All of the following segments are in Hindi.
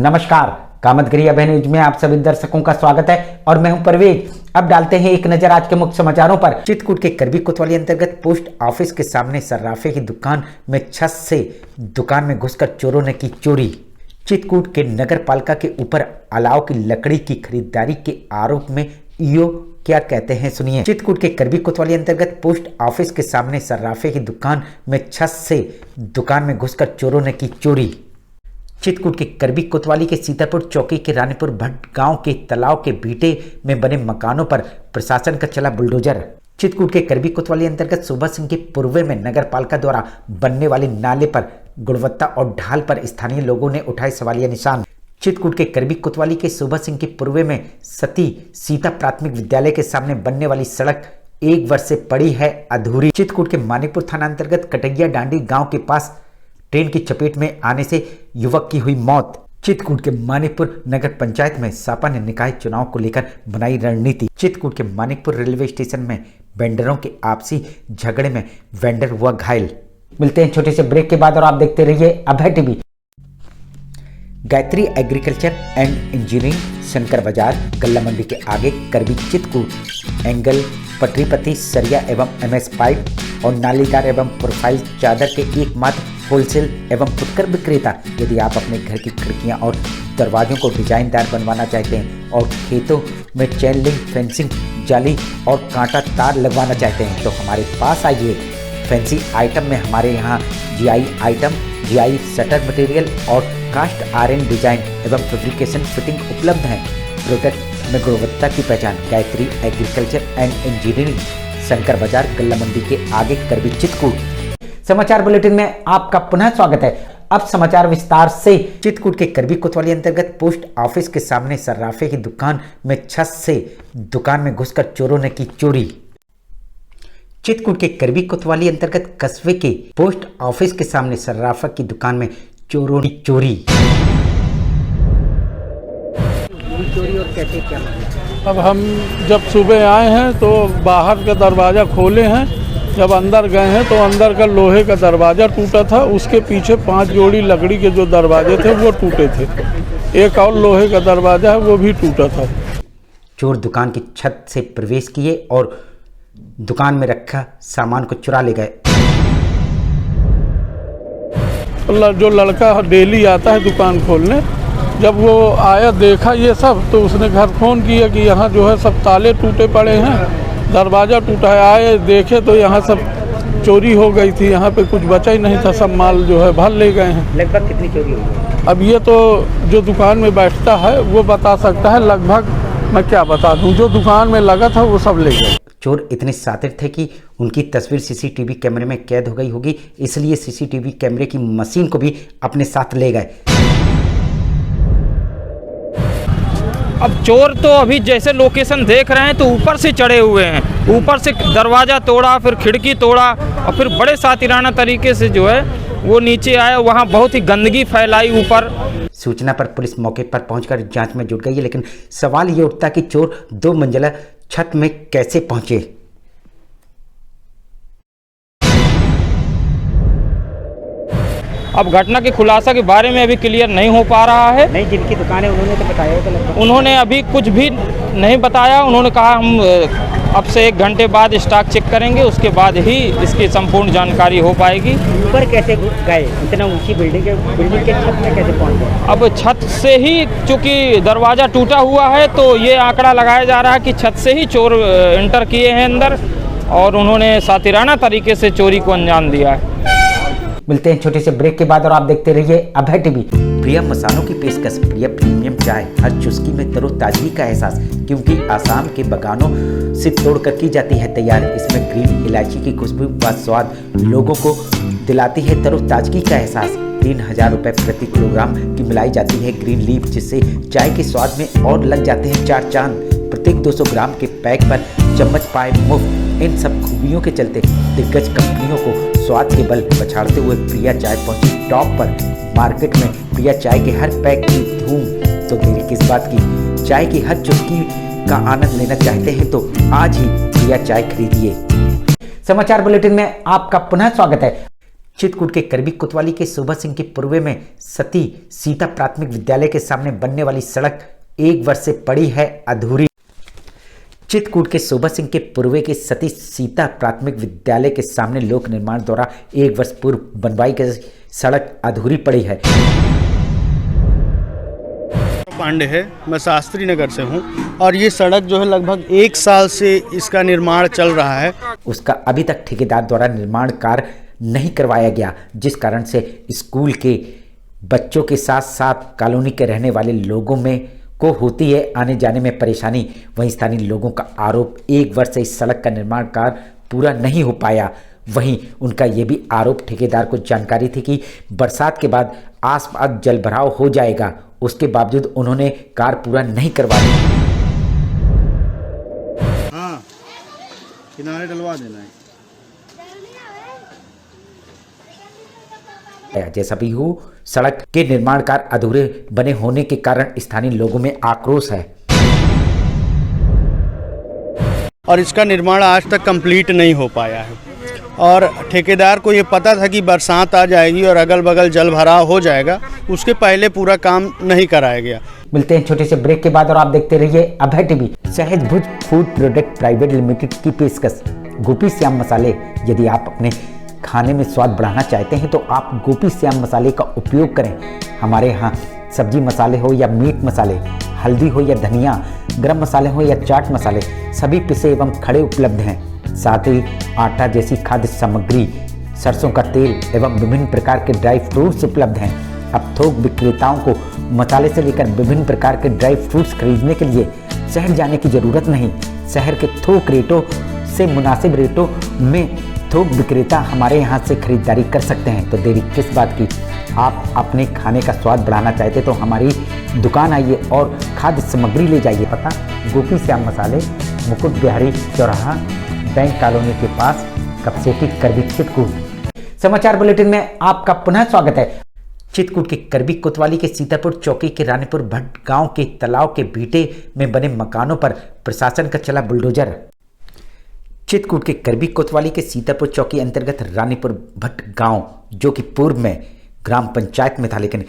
नमस्कार, कामतगिरी अभय न्यूज में आप सभी दर्शकों का स्वागत है और मैं हूं परवेज। अब डालते हैं एक नजर आज के मुख्य समाचारों पर। चित्रकूट के करबी कोतवाली अंतर्गत पोस्ट ऑफिस के सामने सर्राफे की दुकान में छत से दुकान में घुसकर चोरों ने की चोरी। चित्रकूट के नगर पालिका के ऊपर अलाव की लकड़ी की खरीदारी के आरोप में ईओ क्या कहते हैं, सुनिए। चित्रकूट के करबी कोतवाली अंतर्गत पोस्ट ऑफिस के सामने सर्राफे की दुकान में छत से दुकान में घुसकर चोरों ने की चोरी। चित्रकूट के करबी कोतवाली के सीतापुर चौकी के रानीपुर भट्ट गांव के तालाब के बीटे में बने मकानों पर प्रशासन का चला बुलडोजर। चित्रकूट के करबी कोतवाली अंतर्गत सुबह सिंह के पूर्व में नगर पालिका द्वारा बनने वाले नाले पर गुणवत्ता और ढाल पर स्थानीय लोगों ने उठाए सवालिया निशान। चित्रकूट के करबी कोतवाली के सुबह सिंह के पूर्व में सती सीता प्राथमिक विद्यालय के सामने बनने वाली सड़क 1 वर्ष से पड़ी है अधूरी। चित्रकूट के मानिकपुर थाना अंतर्गत कटैया डांडी गांव के पास ट्रेन की चपेट में आने से युवक की हुई मौत। चित्रकूट के मानिकपुर नगर पंचायत में सपा ने निकाय चुनाव को लेकर बनाई रणनीति। चित्रकूट के मानिकपुर रेलवे स्टेशन में वेंडरों के आपसी झगड़े में वेंडर हुआ घायल। मिलते हैं छोटे से ब्रेक के बाद और आप देखते रहिए Abhay TV. Gayatri agriculture and engineering Shankar Bazar गल्ला मंडी के आगे करबी चित्रकूट एंगल पटरीपति सरिया एवं एमएस पाइप और नालीदार एवं प्रोफाइल चादर के एकमात्र होलसेल एवं फुटकर विक्रेता। यदि आप अपने घर की खिड़कियां और दरवाजों को डिजाइनदार बनवाना चाहते हैं और खेतों में चेन लिंक फेंसिंग जाली और कांटा तार लगवाना चाहते हैं तो हमारे पास आइए। फैंसी आइटम में हमारे यहाँ GI item, GI shutter material और कास्ट आयरन डिजाइन एवं फैब्रिकेशन फिटिंग उपलब्ध हैं। प्रोडक्ट में गुणवत्ता की पहचान। Gayatri agriculture and engineering Shankar Bazar गल्ला मंडी के आगे करबी चित्रकूट। समाचार बुलेटिन में आपका पुनः स्वागत है। अब समाचार विस्तार से। चित्रकूट के करबी कोतवाली अंतर्गत पोस्ट ऑफिस के सामने सर्राफे की दुकान में छत से दुकान में घुसकर चोरों ने की चोरी। चित्रकूट के करबी कोतवाली अंतर्गत कस्बे के पोस्ट ऑफिस के सामने सर्राफा की दुकान में चोरों की चोरी। चोरी और कैसे क्या? अब हम जब सुबह आए हैं तो बाहर का दरवाज़ा खोले हैं। जब अंदर गए हैं तो अंदर का लोहे का दरवाज़ा टूटा था। उसके पीछे 5 जोड़ी लकड़ी के जो दरवाजे थे वो टूटे थे। एक और लोहे का दरवाज़ा है वो भी टूटा था। चोर दुकान की छत से प्रवेश किए और दुकान में रखा सामान को चुरा ले गए। जो लड़का डेली आता है दुकान खोलने, जब वो आया देखा ये सब तो उसने घर फ़ोन किया कि यहाँ जो है सब ताले टूटे पड़े हैं, दरवाज़ा टूटा है। आए देखे तो यहाँ सब चोरी हो गई थी। यहाँ पे कुछ बचा ही नहीं था, सब माल जो है भर ले गए हैं। लगभग कितनी चोरी हुई? अब ये तो जो दुकान में बैठता है वो बता सकता है। लगभग मैं क्या बता दूँ, जो दुकान में लगा था वो सब ले गए। चोर इतने शातिर थे कि उनकी तस्वीर सीसीटीवी कैमरे में कैद हो गई होगी, इसलिए सीसीटीवी कैमरे की मशीन को भी अपने साथ ले गए। अब चोर तो अभी जैसे लोकेशन देख रहे हैं तो ऊपर से चढ़े हुए हैं, ऊपर से दरवाज़ा तोड़ा, फिर खिड़की तोड़ा और फिर बड़े शातिराना तरीके से जो है वो नीचे आया। वहाँ बहुत ही गंदगी फैलाई ऊपर। सूचना पर पुलिस मौके पर पहुंचकर जांच में जुट गई है, लेकिन सवाल ये उठता कि चोर 2 मंजिला छत में कैसे पहुंचे। अब घटना के खुलासा के बारे में अभी क्लियर नहीं हो पा रहा है। नहीं, जिनकी दुकान है उन्होंने तो बताया तो लगभग। उन्होंने अभी कुछ भी नहीं बताया। उन्होंने कहा हम अब से 1 घंटे बाद स्टॉक चेक करेंगे, उसके बाद ही इसकी संपूर्ण जानकारी हो पाएगी। ऊपर कैसे गए? इतना ऊंची बिल्डिंग के छत में कैसे पहुंच गए? अब छत से ही, चूँकि दरवाज़ा टूटा हुआ है तो ये आंकड़ा लगाया जा रहा है कि छत से ही चोर एंटर किए हैं अंदर और उन्होंने शातिराना तरीके से चोरी को अंजाम दिया है। मिलते हैं छोटे से ब्रेक के बाद और आप देखते रहिए अभय टीवी। प्रिया मसालों की पेशकश, प्रिया प्रीमियम चाय, हर चुस्की में तरोताजगी का एहसास, क्योंकि आसाम के बागानों से तोड़कर की जाती है तैयार। इसमें ग्रीन इलायची की खुशबू व स्वाद लोगों को दिलाती है तरोताजगी का एहसास। 3000 रुपये प्रति किलोग्राम की मिलाई जाती है ग्रीन लीफ, जिससे चाय के स्वाद में और लग जाते हैं 4 चांद। प्रत्येक 200 ग्राम के पैक पर चम्मच पाए मुफ्त। इन सब खूबियों के चलते दिग्गज कंपनियों को स्वाद के बल पछाड़ते हुए प्रिया चाय पहुंची टॉप पर। मार्केट में प्रिया चाय के हर पैक की धूम, तो देर किस बात की। चाय की हर चुस्की का आनंद लेना चाहते हैं तो आज ही प्रिया चाय खरीदिए। समाचार बुलेटिन में आपका पुनः स्वागत है। चित्रकूट के करबी कोतवाली के शोभा सिंह के पूर्व में सती सीता प्राथमिक विद्यालय के सामने बनने वाली सड़क 1 वर्ष से पड़ी है अधूरी। चित्रकूट के शोभा सिंह के पूर्व के सती सीता प्राथमिक विद्यालय के सामने लोक निर्माण द्वारा 1 वर्ष पूर्व बनवाई गई सड़क अधूरी पड़ी है। पांडे है, मैं शास्त्री नगर से हूँ और ये सड़क जो है लगभग 1 साल से इसका निर्माण चल रहा है। उसका अभी तक ठेकेदार द्वारा निर्माण कार्य नहीं करवाया गया, जिस कारण से स्कूल के बच्चों के साथ साथ कॉलोनी के रहने वाले लोगों में को होती है आने जाने में परेशानी। वहीं स्थानीय लोगों का आरोप 1 वर्ष से इस सड़क का निर्माण कार्य पूरा नहीं हो पाया। वहीं उनका ये भी आरोप ठेकेदार को जानकारी थी कि बरसात के बाद आसपास जलभराव हो जाएगा, उसके बावजूद उन्होंने कार्य पूरा नहीं करवाया। हाँ, किनारे डलवा देना है। जैसा भी हो, सड़क के निर्माण कार्य अधूरे बने होने के कारण स्थानीय लोगों में आक्रोश है और इसका निर्माण आज तक कंप्लीट नहीं हो पाया है और ठेकेदार को ये पता था कि बरसात आ जाएगी और अगल बगल जल भराव हो जाएगा, उसके पहले पूरा काम नहीं कराया गया। मिलते हैं छोटे से ब्रेक के बाद और आप देखते रहिए अभय टीवी। सहज भुज फूड प्रोडक्ट प्राइवेट लिमिटेड की पेशकश गोपी श्याम मसाले। यदि आप अपने खाने में स्वाद बढ़ाना चाहते हैं तो आप गोपी श्याम मसाले का उपयोग करें। हमारे यहाँ सब्जी मसाले हो या मीट मसाले, हल्दी हो या धनिया, गरम मसाले हो या चाट मसाले, सभी पिसे एवं खड़े उपलब्ध हैं। साथ ही आटा जैसी खाद्य सामग्री, सरसों का तेल एवं विभिन्न प्रकार के ड्राई फ्रूट्स उपलब्ध हैं। अब थोक विक्रेताओं को मसाले से लेकर विभिन्न प्रकार के ड्राई फ्रूट्स खरीदने के लिए शहर जाने की जरूरत नहीं। शहर के थोक रेटों से मुनासिब रेटों में थोक विक्रेता हमारे यहाँ से खरीदारी कर सकते हैं। तो देरी किस बात की, आप अपने खाने का स्वाद बढ़ाना चाहते तो हमारी दुकान आइए और खाद्य सामग्री ले जाइए। पता गोपी श्याम मसाले, मुकुट बिहारी चौराहा, बैंक कॉलोनी के पास, कपसेटी, करबी, चित्रकूट। समाचार बुलेटिन में आपका पुनः स्वागत है। चित्रकूट के करबी कोतवाली के सीतापुर चौकी के रानीपुर भट्ट गांव के तालाब के बीटे में बने मकानों पर प्रशासन का चला बुलडोजर। चित्रकूट के करबी कोतवाली के सीतापुर चौकी अंतर्गत रानीपुर भट्ट गांव, जो कि पूर्व में ग्राम पंचायत में था लेकिन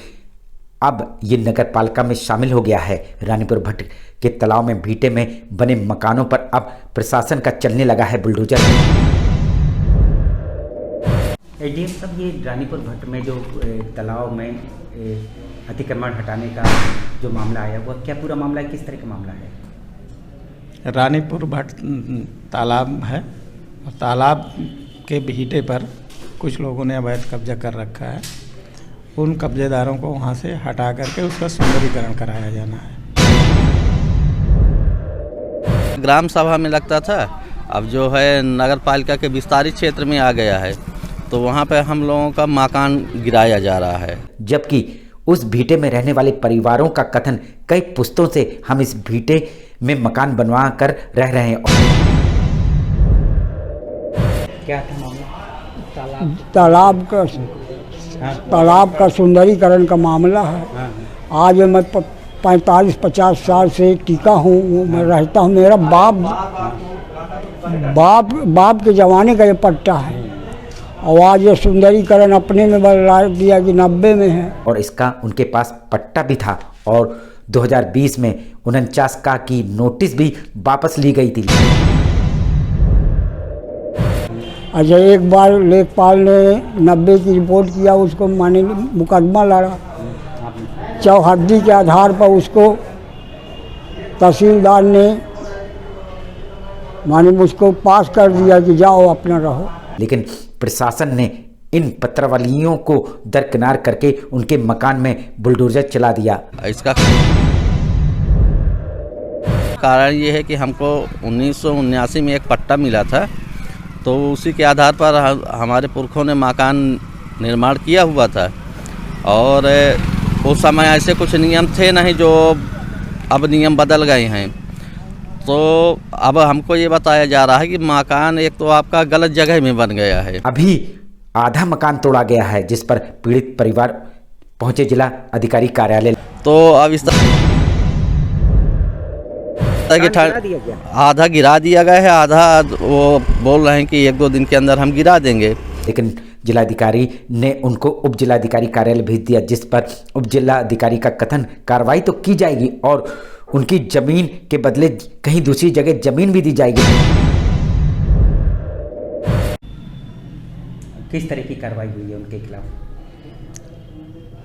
अब ये नगर पालिका में शामिल हो गया है। रानीपुर भट्ट के तालाब में भीटे में बने मकानों पर अब प्रशासन का चलने लगा है बुलडोजर। एडीएम साहब, ये रानीपुर भट्ट में जो तालाब में अतिक्रमण हटाने का जो मामला आया, वह क्या पूरा मामला है, किस तरह का मामला है? रानीपुर भट्ट तालाब है और तालाब के भीटे पर कुछ लोगों ने अवैध कब्जा कर रखा है। उन कब्जेदारों को वहाँ से हटा करके उसका सुंदरीकरण कराया जाना है। ग्राम सभा में लगता था, अब जो है नगर पालिका के विस्तारित क्षेत्र में आ गया है तो वहाँ पे हम लोगों का मकान गिराया जा रहा है। जबकि उस भीटे में रहने वाले परिवारों का कथन, कई पुश्तों से हम इस भीटे में मकान बनवा कर रह रहे हैं। क्या था मामला? तालाब का सुंदरीकरण का मामला है। आज मैं 45-50 साल से टिका हूँ, मैं रहता हूँ। मेरा बाप के ज़माने का ये पट्टा है और आज ये सुंदरीकरण अपने में बदला दिया कि 90 में है। और इसका उनके पास पट्टा भी था और 2020 में 49 का की नोटिस भी वापस ली गई थी। अच्छा, एक बार लेखपाल ने 90 की रिपोर्ट किया, उसको माने मुकदमा लड़ा, चौहद्दी के आधार पर उसको तहसीलदार ने माने मुझको पास कर दिया कि जाओ अपना रहो। लेकिन प्रशासन ने इन पत्रावलियों को दरकिनार करके उनके मकान में बुलडोजर चला दिया। इसका कारण ये है कि हमको 1979 में एक पट्टा मिला था, तो उसी के आधार पर हमारे पुरखों ने मकान निर्माण किया हुआ था और उस समय ऐसे कुछ नियम थे नहीं जो अब नियम बदल गए हैं। तो अब हमको ये बताया जा रहा है कि मकान एक तो आपका गलत जगह में बन गया है। अभी आधा मकान तोड़ा गया है, जिस पर पीड़ित परिवार पहुंचे जिला अधिकारी कार्यालय। तो अब इस तरह आधा गिरा दिया गया है, आधा वो बोल रहे हैं कि 1-2 दिन के अंदर हम गिरा देंगे। लेकिन जिलाधिकारी ने उनको उप जिलाधिकारी कार्यालय भेज दिया, जिस पर उप जिलाधिकारी का कथन कार्रवाई तो की जाएगी और उनकी जमीन के बदले कहीं दूसरी जगह जमीन भी दी जाएगी। किस तरह की कार्रवाई हुई है उनके खिलाफ?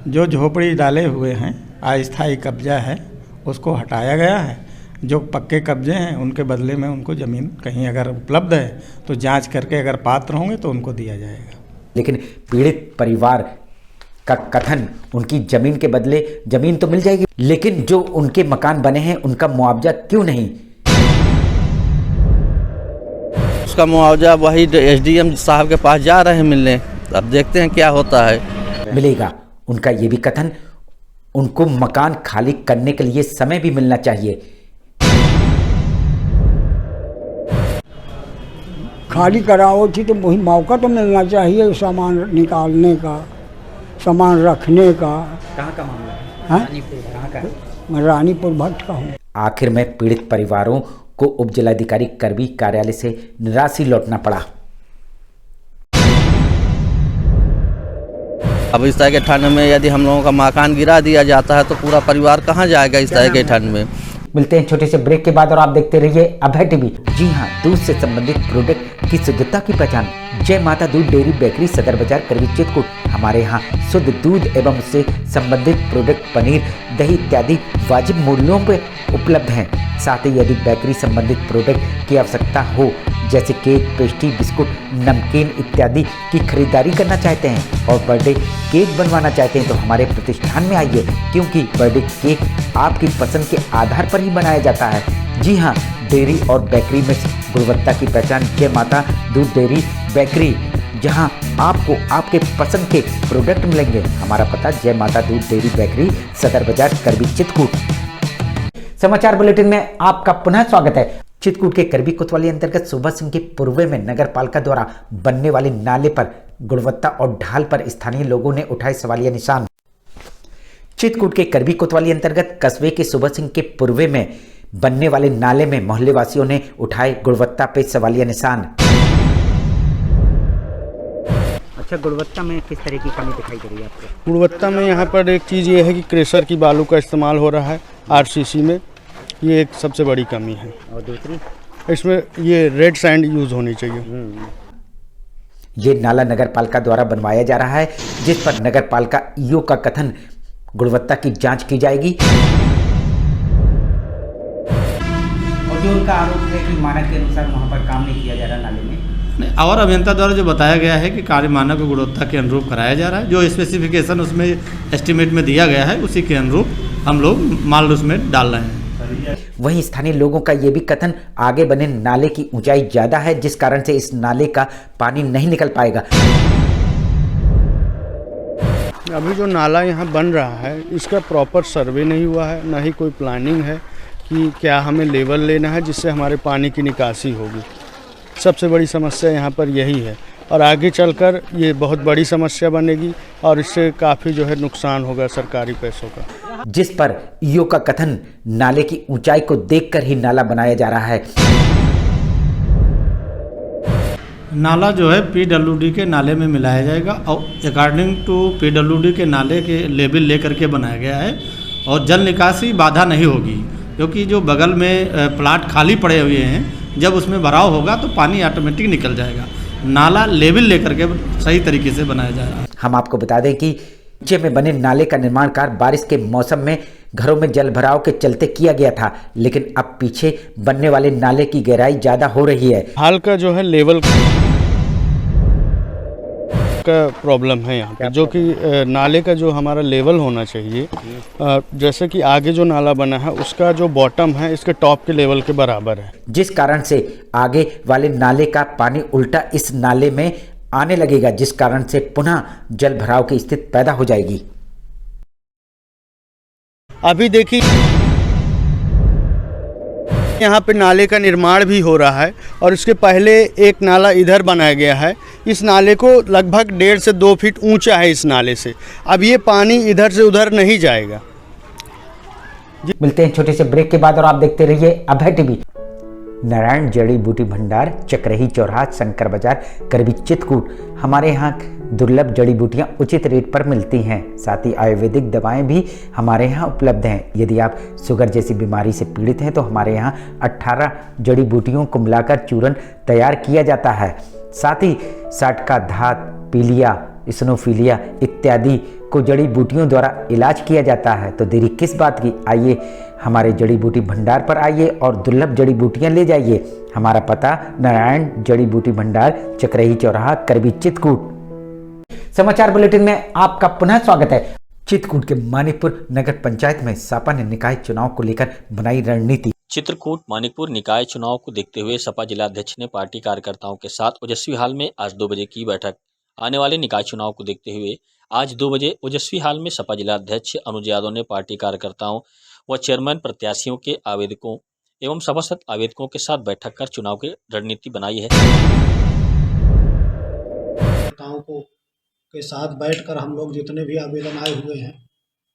जो झोपड़ी डाले हुए हैं, अस्थायी कब्जा है, उसको हटाया गया है। जो पक्के कब्जे हैं उनके बदले में उनको ज़मीन कहीं अगर उपलब्ध है तो जांच करके अगर पात्र होंगे तो उनको दिया जाएगा। लेकिन पीड़ित परिवार का कथन उनकी जमीन के बदले जमीन तो मिल जाएगी, लेकिन जो उनके मकान बने हैं उनका मुआवजा क्यों नहीं? उसका मुआवजा वही SDM साहब के पास जा रहे हैं मिलने, अब देखते हैं क्या होता है। मिलेगा। उनका ये भी कथन, उनको मकान खाली करने के लिए समय भी मिलना चाहिए। खाली कराओ थी तो वही मौका तो मिलना चाहिए सामान निकालने का, सामान रखने का। कहाँ का मामला है? कहाँ का? मैं रानीपुर भट्ट का हूँ। आखिर में पीड़ित परिवारों को उप जिलाधिकारी करबी कार्यालय से निराश लौटना पड़ा। अब इस तरह के ठंड में यदि हम लोगों का मकान गिरा दिया जाता है तो पूरा परिवार कहाँ जाएगा इस तरह के ठंड में। मिलते हैं छोटे से ब्रेक के बाद और आप देखते रहिए अभय टीवी। जी हाँ, दूध से संबंधित प्रोडक्ट की शुद्धता की पहचान जय माता दूध डेयरी बेकरी, सदर बाजार, करवी, चित्रकूट। हमारे यहाँ शुद्ध दूध एवं उससे संबंधित प्रोडक्ट, पनीर, दही इत्यादि वाजिब मूल्यों पर उपलब्ध हैं। साथ ही यदि बेकरी संबंधित प्रोडक्ट की आवश्यकता हो, जैसे केक, पेस्ट्री, बिस्कुट, नमकीन इत्यादि की खरीदारी करना चाहते हैं और बर्थडे केक बनवाना चाहते हैं तो हमारे प्रतिष्ठान में आइए, क्योंकि बर्थडे केक आपकी पसंद के आधार पर ही बनाया जाता है। जी हाँ, डेयरी और बेकरी में गुणवत्ता की पहचान जय माता दूध डेयरी बेकरी, जहां आपको आपके पसंद के प्रोडक्ट मिलेंगे। हमारा पता जय माता दूध डेयरी बेकरी, सदर बाजार, करवी, चित्रकूट। समाचार बुलेटिन में आपका पुनः स्वागत है। चित्रकूट के करवी कोतवाली अंतर्गत सुबह सिंह के पूर्व में नगर पालिका द्वारा बनने वाले नाले पर गुणवत्ता और ढाल पर स्थानीय लोगों ने उठाए सवालिया निशान। चित्रकूट के करवी कोतवाली अंतर्गत कस्बे के सुबह सिंह के पूर्व में बनने वाले नाले में मोहल्ले वासियों ने उठाए गुणवत्ता पे सवालिया निशान। अच्छा, गुणवत्ता में किस तरह की कमी दिखाई दे रही है आपको? गुणवत्ता में यहाँ पर एक चीज़ ये है कि क्रेशर की बालू का इस्तेमाल हो रहा है RCC में, ये एक सबसे बड़ी कमी है। और दूसरी, इसमें ये रेड सैंड यूज़ होनी चाहिए। ये नाला नगर पालिका द्वारा बनवाया जा रहा है, जिस पर नगर पालिका ईओ का कथन गुणवत्ता की जांच की जाएगी। और जो उनका आरोप है कि मानक के अनुसार वहां पर काम नहीं किया जा रहा नाले में। और अभियंता द्वारा जो बताया गया है कि कार्य मानक को गुणवत्ता के अनुरूप कराया जा रहा है, जो स्पेसिफिकेशन उसमें एस्टीमेट में दिया गया है उसी के अनुरूप हम लोग माल उसमें डाल रहे हैं। वहीं स्थानीय लोगों का ये भी कथन, आगे बने नाले की ऊंचाई ज्यादा है, जिस कारण से इस नाले का पानी नहीं निकल पाएगा। अभी जो नाला यहाँ बन रहा है इसका प्रॉपर सर्वे नहीं हुआ है, ना ही कोई प्लानिंग है कि क्या हमें लेवल लेना है जिससे हमारे पानी की निकासी होगी। सबसे बड़ी समस्या यहाँ पर यही है और आगे चलकर ये बहुत बड़ी समस्या बनेगी और इससे काफ़ी जो है नुकसान होगा सरकारी पैसों का। जिस पर ईओ का कथन, नाले की ऊंचाई को देखकर ही नाला बनाया जा रहा है। नाला जो है PWD के नाले में मिलाया जाएगा और अकॉर्डिंग टू PWD के नाले के लेवल लेकर के बनाया गया है और जल निकासी बाधा नहीं होगी, क्योंकि जो बगल में प्लाट खाली पड़े हुए हैं, जब उसमें भराव होगा तो पानी ऑटोमेटिक निकल जाएगा। नाला लेवल लेकर के सही तरीके से बनाया जाएगा। हम आपको बता दें कि नीचे में बने नाले का निर्माण कार्य बारिश के मौसम में घरों में जल भराव के चलते किया गया था, लेकिन अब पीछे बनने वाले नाले की गहराई ज्यादा हो रही है। हाल का जो है लेवल का प्रॉब्लम है यहाँ पे, जो कि नाले का जो हमारा लेवल होना चाहिए, जैसे कि आगे जो नाला बना है उसका जो बॉटम है इसके टॉप के लेवल के बराबर है, जिस कारण से आगे वाले नाले का पानी उल्टा इस नाले में आने लगेगा, जिस कारण से पुनः जल भराव की स्थिति पैदा हो जाएगी। अभी देखिए यहाँ पे नाले का निर्माण भी हो रहा है और इसके पहले एक नाला इधर बनाया गया है। इस नाले को लगभग 1.5 से 2 फीट ऊंचा है इस नाले से। अब ये पानी इधर से उधर नहीं जाएगा। मिलते हैं छोटे से ब्रेक के बाद और आप देखते रहिए अभय टीवी। नारायण जड़ी बूटी भंडार, चकरही चौराहा, शंकर बाजार, करबी चित्रकूट। हमारे यहाँ दुर्लभ जड़ी बूटियाँ उचित रेट पर मिलती हैं। साथ ही आयुर्वेदिक दवाएं भी हमारे यहाँ उपलब्ध हैं। यदि आप शुगर जैसी बीमारी से पीड़ित हैं तो हमारे यहाँ 18 जड़ी बूटियों को मिलाकर चूर्ण तैयार किया जाता है। साथ ही साटका धात, पीलिया, इस्नोफिलिया इत्यादि को जड़ी बूटियों द्वारा इलाज किया जाता है। तो देरी किस बात की, आइए हमारे जड़ी बूटी भंडार पर आइए और दुर्लभ जड़ी बूटियां ले जाइए। हमारा पता नारायण जड़ी बूटी भंडार, चकरही चौराहा, करबी चित्रकूट। समाचार बुलेटिन में आपका पुनः स्वागत है। चित्रकूट के मानिकपुर नगर पंचायत में सपा ने निकाय चुनाव को लेकर बनाई रणनीति। चित्रकूट मानिकपुर निकाय चुनाव को देखते हुए सपा जिलाध्यक्ष ने पार्टी कार्यकर्ताओं के साथ ओजस्वी हाल में आज 2 बजे की बैठक। आने वाले निकाय चुनाव को देखते हुए आज 2 बजे ओजस्वी हाल में सपा जिलाध्यक्ष अनुज यादव ने पार्टी कार्यकर्ताओं व चेयरमैन प्रत्याशियों के आवेदकों एवं सभासद आवेदकों के साथ बैठक कर चुनाव की रणनीति बनाई है। को के साथ बैठकर हम लोग जितने भी आवेदन आए हुए हैं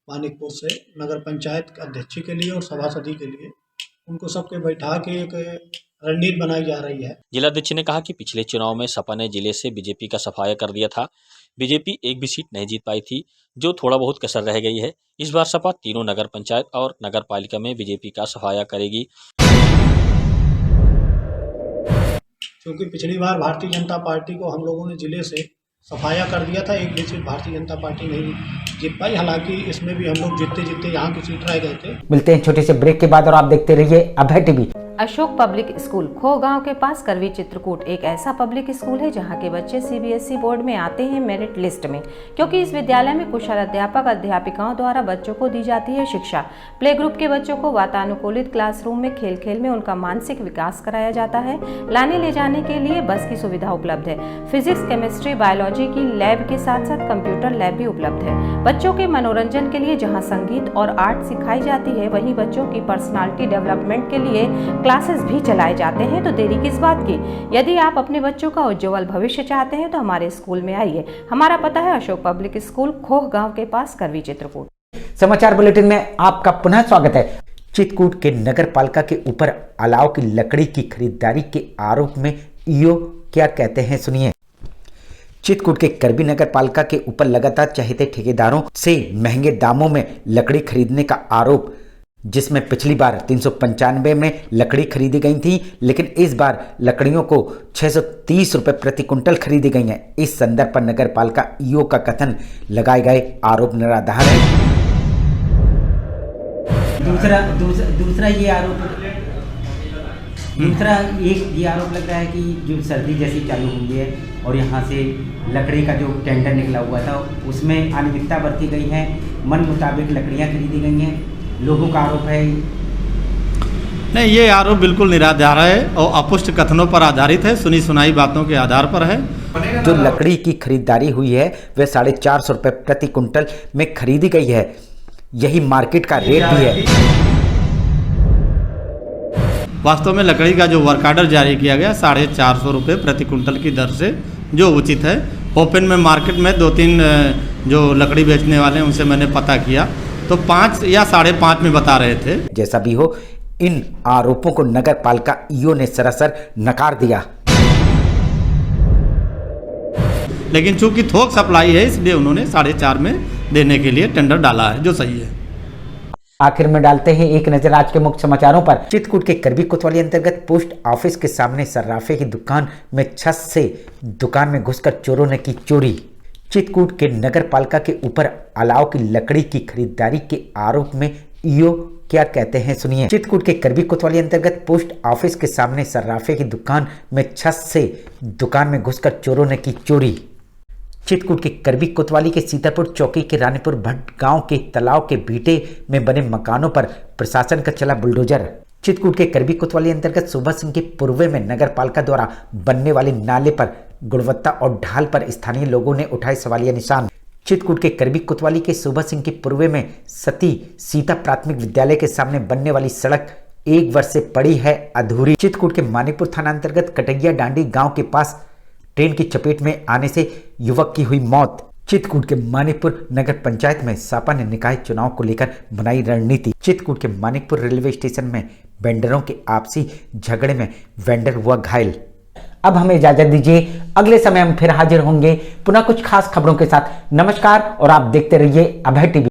मानिकपुर से नगर पंचायत अध्यक्ष के लिए और सभासदी के लिए, उनको सबके बैठा के एक रणनीति बनाई जा रही है। जिलाध्यक्ष ने कहा कि पिछले चुनाव में सपा ने जिले से बीजेपी का सफाया कर दिया था। बीजेपी एक भी सीट नहीं जीत पाई थी, जो थोड़ा बहुत कसर रह गई है। इस बार सपा तीनों नगर पंचायत और नगर पालिका में बीजेपी का सफाया करेगी। क्योंकि पिछली बार भारतीय जनता पार्टी को हम लोगों ने जिले से सफाया कर दिया था, एक भी सीट भारतीय जनता पार्टी नहीं जीत पाई। हालांकि इसमें भी हम लोग जीतते यहाँ की सीट रह गए थे। मिलते हैं छोटे से ब्रेक के बाद और आप देखते रहिए Abhay TV. Ashok public school खो गांव के पास करवी चित्रकूट एक ऐसा पब्लिक स्कूल है जहां के बच्चे सीबीएसई बोर्ड में आते हैं मेरिट लिस्ट में, क्योंकि इस विद्यालय में कुशल अध्यापक अध्यापिकाओं द्वारा बच्चों को दी जाती है शिक्षा। प्ले ग्रुप के बच्चों को वातानुकूलित क्लासरूम में खेल खेल में उनका मानसिक विकास कराया जाता है। लाने ले जाने के लिए बस की सुविधा उपलब्ध है। फिजिक्स, केमिस्ट्री, बायोलॉजी की लैब के साथ साथ कंप्यूटर लैब भी उपलब्ध है। बच्चों के मनोरंजन के लिए जहाँ संगीत और आर्ट सिखाई जाती है, वहीं बच्चों की पर्सनालिटी डेवलपमेंट के लिए क्लासेस भी चलाए जाते हैं। तो देरी किस बात की, यदि आप अपने बच्चों का उज्जवल भविष्य चाहते हैं तो हमारे स्कूल में आइए। हमारा पता है अशोक पब्लिक स्कूल, खोह गांव के पास, करवी चित्रकूट। समाचार बुलेटिन में आपका पुनः स्वागत है। चित्रकूट के नगर पालिका के ऊपर अलाव की लकड़ी की खरीदारी के आरोप में ईओ क्या कहते हैं, सुनिए। चित्रकूट के करबी नगर पालिका के ऊपर लगातार चहेते ठेकेदारों से महंगे दामों में लकड़ी खरीदने का आरोप, जिसमें पिछली बार 395 में लकड़ी खरीदी गई थी, लेकिन इस बार लकड़ियों को 630 रुपये प्रति कुंटल खरीदी गई हैं। इस संदर्भ पर नगर पालिका ईओ का कथन लगाए गए आरोप निराधार है। दूसरा ये आरोप लग रहा है कि जो सर्दी जैसी चालू हुई है और यहाँ से लकड़ी का जो टेंडर निकला हुआ था उसमें अनियमितता बरती गई है, मन मुताबिक लकड़ियाँ खरीदी गई हैं, लोगों का आरोप है। नहीं, ये आरोप बिल्कुल निराधार है और अपुष्ट कथनों पर आधारित है, सुनी सुनाई बातों के आधार पर है। जो लकड़ी की खरीदारी हुई है वह 450 रुपये प्रति कुंटल में खरीदी गई है। यही मार्केट का रेट भी है। वास्तव में लकड़ी का जो वर्क आर्डर जारी किया गया 450 रुपये प्रति कुंटल की दर से, जो उचित है। ओपन में मार्केट में 2-3 जो लकड़ी बेचने वाले हैं उनसे मैंने पता किया तो 5 या 5.5 में बता रहे थे। जैसा भी हो, इन आरोपों को नगर पालिका ईओ ने सरासर नकार दिया। लेकिन चूंकि थोक सप्लाई है इसलिए उन्होंने 4.5 में देने के लिए टेंडर डाला है, जो सही है। आखिर में डालते हैं एक नजर आज के मुख्य समाचारों पर। चित्रकूट के करबी कोतवाली अंतर्गत पोस्ट ऑफिस के सामने सर्राफे की दुकान में छत से दुकान में घुसकर चोरों ने की चोरी। चित्रकूट के नगर पालिका के ऊपर अलाव की लकड़ी की खरीदारी के आरोप में ईओ क्या कहते हैं, सुनिए। चित्रकूट के करबी कोतवाली अंतर्गत पोस्ट ऑफिस के सामने सर्राफे की दुकान में छत से दुकान में घुसकर चोरों ने की चोरी। चित्रकूट के करबी कोतवाली के सीतापुर चौकी के रानीपुर भट्ट गांव के तालाब के बीटे में बने मकानों पर प्रशासन का चला बुलडोजर। चित्रकूट के करबी कोतवाली अंतर्गत सुबह सिंह के पूर्व में नगर पालिका द्वारा बनने वाले नाले पर गुणवत्ता और ढाल पर स्थानीय लोगों ने उठाए सवालिया निशान। चित्रकूट के करबी कोतवाली के सुबह सिंह के पूर्व में सती सीता प्राथमिक विद्यालय के सामने बनने वाली सड़क 1 वर्ष से पड़ी है अधूरी। चित्रकूट के मानिकपुर थाना अंतर्गत कटैया डांडी गांव के पास ट्रेन की चपेट में आने से युवक की हुई मौत। चित्रकूट के मानिकपुर नगर पंचायत में सपा ने निकाय चुनाव को लेकर बनाई रणनीति। चित्रकूट के मानिकपुर रेलवे स्टेशन में वेंडरों के आपसी झगड़े में वेंडर हुआ घायल। अब हमें इजाजत दीजिए, अगले समय हम फिर हाजिर होंगे पुनः कुछ खास खबरों के साथ। नमस्कार और आप देखते रहिए अभय टीवी।